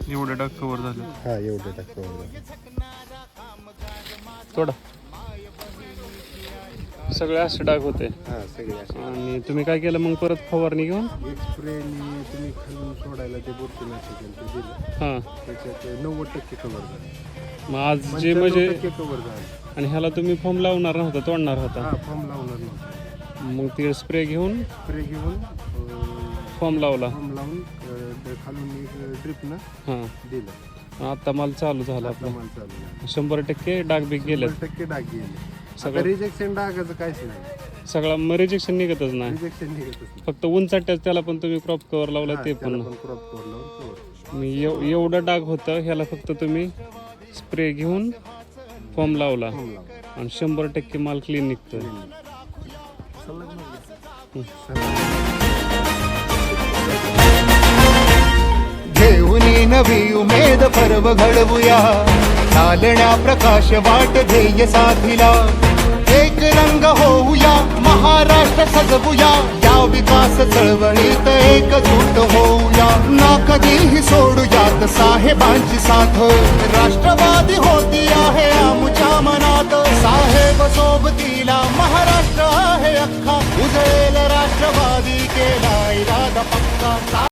एवढे डाग कव्हर झाले. हा एवढे टाकतो. थोडा सगळे असे डाग होते. हा सगळे असे. आणि तुम्ही काय केलं मग परत फवारणी घेऊन? एक स्प्रेनी तुम्ही खालून सोडायला ते बुरशीनाशक ते दिलं. हां, त्याच्यात 90% कव्हर झालं. मग आज जे म्हणजे 95% कव्हर झालं. आणि ह्याला तुम्ही फॉर्म लावणार नव्हता, तोडणार होता. हा फॉर्म लावणार नव्हता. मग ते स्प्रे घेऊन स्प्रे घेऊन फॉर्म लावला. फॉर्म लावून खालून एक ड्रिपनं हां, दिलं. आता माल चालू झाला आता आपला. माल चालू आहे. 100% डाग बिग गेले. 100% डाग गेले. सगळं- आता रिजेक्शन डागाचं काहीच नाही. सगळा मग रिजेक्शन निघतच नाही. रिजेक्शन निघतच नाही. फक्त उंचाट्याच त्याला पण तुम्ही क्रॉप कव्हर लावला ते पण. त्याला पण क्रॉप कव्हर लावून cover. एवढं डाग होतं ह्याला फक्त तुम्ही स्प्रे घेऊन फॉर्म लावला फॉर्म लावून. आणि 100% माल क्लीन निघतोय. घेऊन नवी उमेद पर्व घडवूया, चालण्या प्रकाश वाट ध्येय साधिला. एक रंग होऊया, महाराष्ट्र सजवूया, या विकास चळवळीत एकजूट होऊया. ना कधीही सोडूयात साहेबांची साथ, राष्ट्रवादी होती आहे आमच्या मनात.